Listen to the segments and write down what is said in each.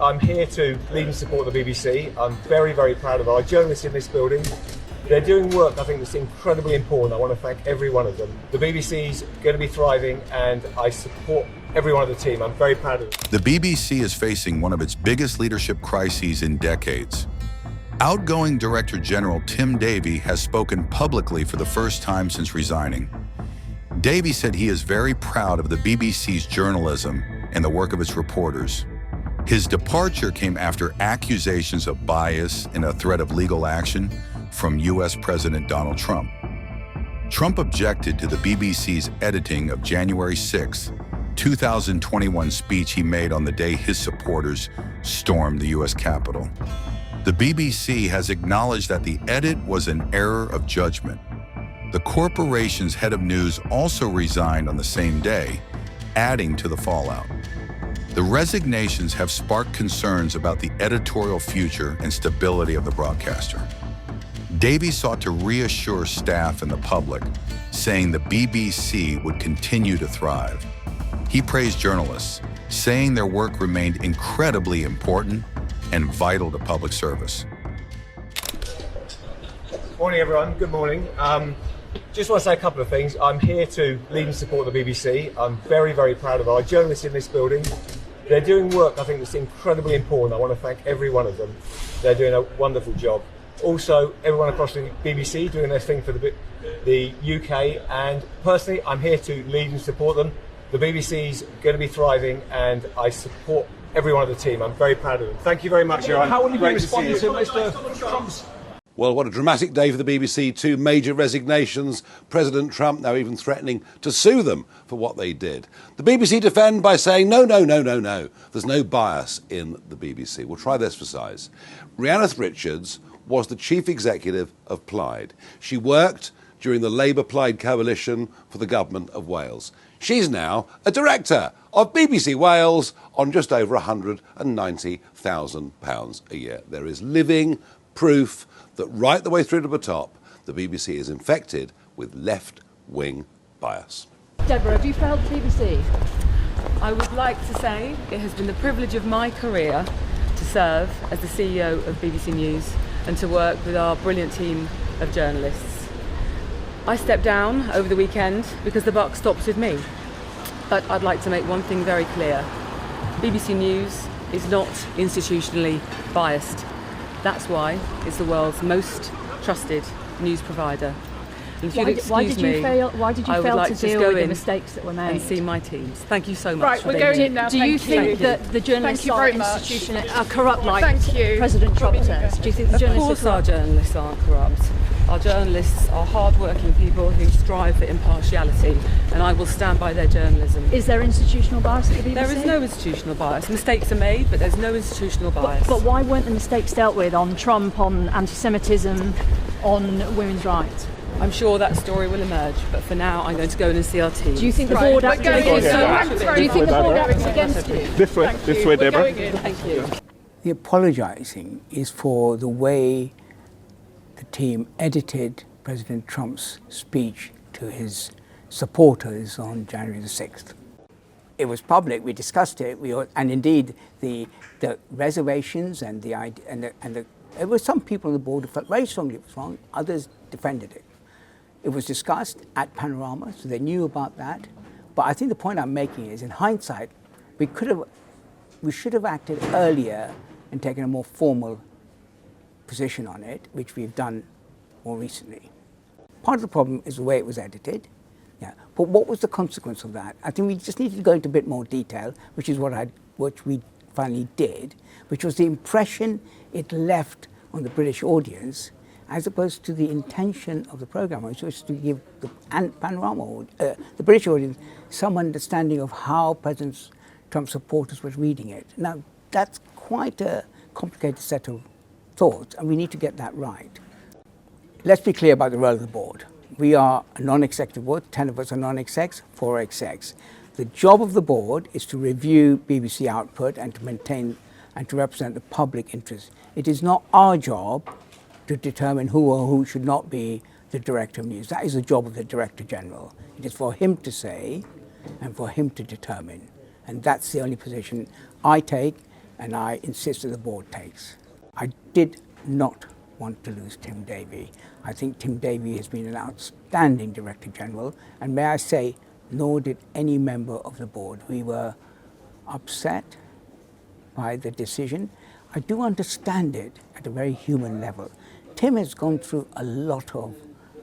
I'm here to lead and support the BBC. I'm very, very proud of our journalists in this building. They're doing work I think that's incredibly important. I want to thank every one of them. The BBC's going to be thriving and I support every one of the team. I'm very proud of them. The BBC is facing one of its biggest leadership crises in decades. Outgoing Director General Tim Davie has spoken publicly for the first time since resigning. Davie said he is very proud of the BBC's journalism and the work of its reporters. His departure came after accusations of bias and a threat of legal action from US President Donald Trump. Trump objected to the BBC's editing of January 6, 2021 speech he made on the day his supporters stormed the US Capitol. The BBC has acknowledged that the edit was an error of judgment. The corporation's head of news also resigned on the same day, adding to the fallout. The resignations have sparked concerns about the editorial future and stability of the broadcaster. Davie sought to reassure staff and the public, saying the BBC would continue to thrive. He praised journalists, saying their work remained incredibly important and vital to public service. Morning everyone, good morning. Just want to say a couple of things. I'm here to lead and support the BBC. I'm very, very proud of our journalists in this building. They're doing work I think that's incredibly important. I want to thank every one of them. They're doing a wonderful job. Also, everyone across the BBC doing their thing for the UK, and personally, I'm here to lead and support them. The BBC's going to be thriving, and I support every one of the team. I'm very proud of them. Thank you very much, Johan. How will you be responding to Mr. Trump's... Well, what a dramatic day for the BBC. 2 major resignations. President Trump now even threatening to sue them for what they did. The BBC defend by saying, no. There's no bias in the BBC. We'll try this for size. Reassures Richards was the chief executive of Plaid. She worked during the Labour-Plaid coalition for the government of Wales. She's now a director of BBC Wales on just over £190,000 a year. There is living proof that right the way through to the top, the BBC is infected with left-wing bias. Deborah, have you failed the BBC? I would like to say it has been the privilege of my career to serve as the CEO of BBC News and to work with our brilliant team of journalists. I stepped down over the weekend because the buck stops with me. But I'd like to make one thing very clear. BBC News is not institutionally biased. That's why it's the world's most trusted news provider. And if you'd excuse me, why did you fail to deal with the mistakes that were made? And see my teams. Thank you so much. Right, we're going in now. Do you think that the journalists are institution are corrupt like President Trump says? Do you think the journalists Of course our journalists aren't corrupt. Our journalists are hard-working people who strive for impartiality, and I will stand by their journalism. Is there institutional bias at the BBC? There is no institutional bias. Mistakes are made, but there's no institutional bias. But why weren't the mistakes dealt with on Trump, on anti-Semitism, on women's rights? I'm sure that story will emerge, but for now I'm going to go in and see our team. Do you think the board acted against you? Do you think the board acted against you? This way, Deborah. Thank you. The apologising is for the way the team edited President Trump's speech to his supporters on January the 6th. It was public, we discussed it, and indeed the reservations and there were some people on the board who felt very strongly it was wrong, others defended it. It was discussed at Panorama, so they knew about that. But I think the point I'm making is, in hindsight, we should have acted earlier and taken a more formal position on it, which we've done more recently. Part of the problem is the way it was edited. Yeah. But what was the consequence of that? I think we just need to go into a bit more detail, which is what we finally did, which was the impression it left on the British audience, as opposed to the intention of the programme, which was to give the Panorama, the British audience, some understanding of how President Trump's supporters were reading it. Now, that's quite a complicated set of thoughts, and we need to get that right. Let's be clear about the role of the board. We are a non-executive board, 10 of us are non-execs, 4 execs. The job of the board is to review BBC output and to maintain and to represent the public interest. It is not our job to determine who or who should not be the Director of News. That is the job of the Director General. It is for him to say and for him to determine. And that's the only position I take, and I insist that the board takes. I did not want to lose Tim Davie. I think Tim Davie has been an outstanding Director General, and may I say, nor did any member of the board. We were upset by the decision. I do understand it at a very human level. Tim has gone through a lot of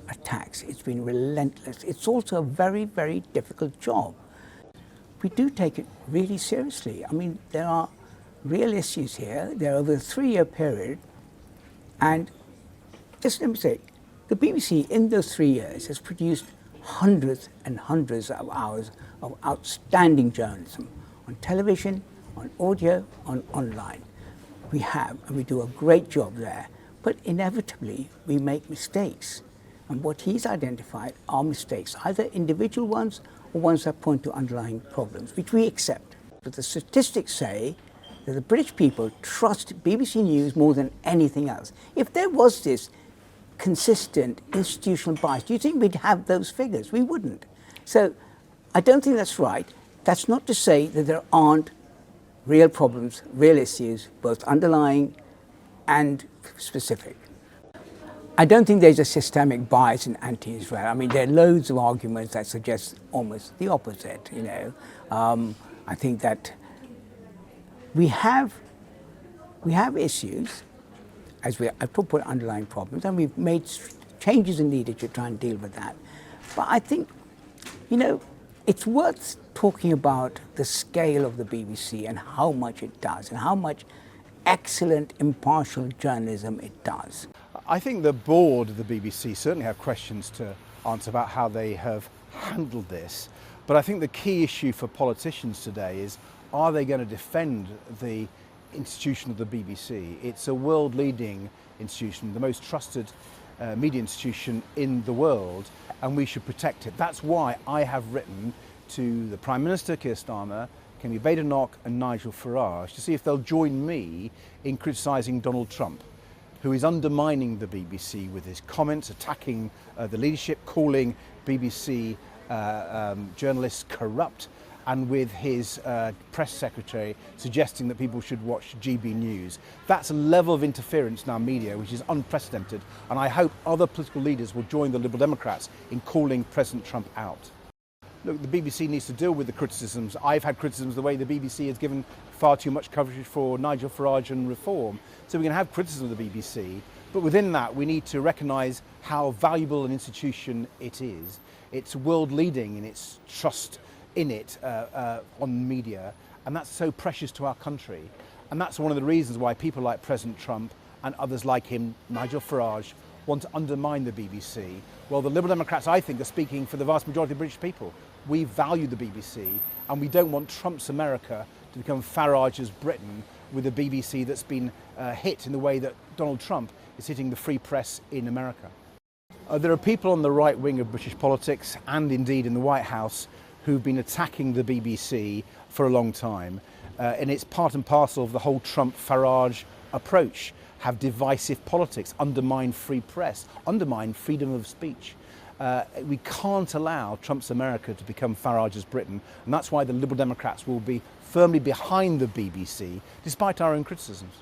attacks. It's been relentless. It's also a very, very difficult job. We do take it really seriously. I mean, there are real issues here. They're over a 3-year period. And just let me say, the BBC in those 3 years has produced hundreds and hundreds of hours of outstanding journalism on television, on audio, on online. We have, and we do a great job there. But inevitably, we make mistakes. And what he's identified are mistakes, either individual ones or ones that point to underlying problems, which we accept. But the statistics say that the British people trust BBC News more than anything else. If there was this consistent institutional bias, do you think we'd have those figures? We wouldn't. So I don't think that's right. That's not to say that there aren't real problems, real issues, both underlying and specific. I don't think there's a systemic bias in anti-Israel. I mean, there are loads of arguments that suggest almost the opposite, you know. I think that we have issues, as I've talked about underlying problems, and we've made changes in leadership to try and deal with that. But I think, you know, it's worth talking about the scale of the BBC and how much it does and how much excellent, impartial journalism it does. I think the board of the BBC certainly have questions to answer about how they have handled this. But I think the key issue for politicians today is, are they going to defend the institution of the BBC? It's a world-leading institution, the most trusted media institution in the world, and we should protect it. That's why I have written to the Prime Minister, Keir Starmer, Kemi Badenoch and Nigel Farage to see if they'll join me in criticising Donald Trump, who is undermining the BBC with his comments, attacking the leadership, calling BBC journalists corrupt, and with his press secretary suggesting that people should watch GB News. That's a level of interference in our media which is unprecedented, and I hope other political leaders will join the Liberal Democrats in calling President Trump out. Look, the BBC needs to deal with the criticisms. I've had criticisms the way the BBC has given far too much coverage for Nigel Farage and reform. So we can have criticism of the BBC, but within that we need to recognise how valuable an institution it is. It's world leading in its trust in it on media, and that's so precious to our country. And that's one of the reasons why people like President Trump and others like him, Nigel Farage, want to undermine the BBC. Well, the Liberal Democrats, I think, are speaking for the vast majority of British people. We value the BBC, and we don't want Trump's America to become Farage's Britain, with a BBC that's been hit in the way that Donald Trump is hitting the free press in America. There are people on the right wing of British politics, and indeed in the White House, who've been attacking the BBC for a long time. And it's part and parcel of the whole Trump-Farage approach. Have divisive politics, undermine free press, undermine freedom of speech. We can't allow Trump's America to become Farage's Britain, and that's why the Liberal Democrats will be firmly behind the BBC, despite our own criticisms.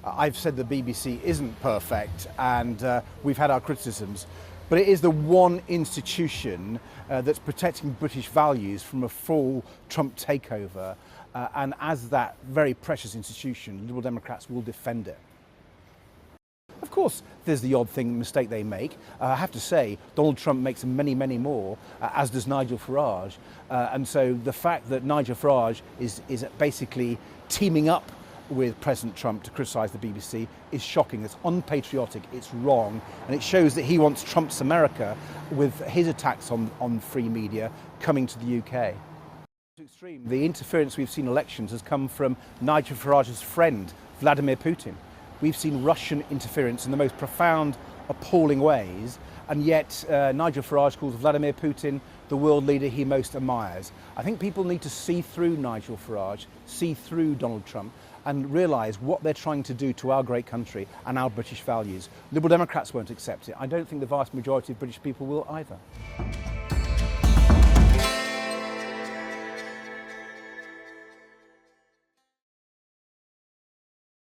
I've said the BBC isn't perfect, and we've had our criticisms, but it is the one institution that's protecting British values from a full Trump takeover, and as that very precious institution, Liberal Democrats will defend it. Of course, there's the odd mistake they make. I have to say, Donald Trump makes many, many more, as does Nigel Farage. And so the fact that Nigel Farage is basically teaming up with President Trump to criticise the BBC is shocking. It's unpatriotic, it's wrong, and it shows that he wants Trump's America, with his attacks on free media, coming to the UK. To extreme, the interference we've seen in elections has come from Nigel Farage's friend, Vladimir Putin. We've seen Russian interference in the most profound, appalling ways, and yet Nigel Farage calls Vladimir Putin the world leader he most admires. I think people need to see through Nigel Farage, see through Donald Trump, and realise what they're trying to do to our great country and our British values. Liberal Democrats won't accept it. I don't think the vast majority of British people will either.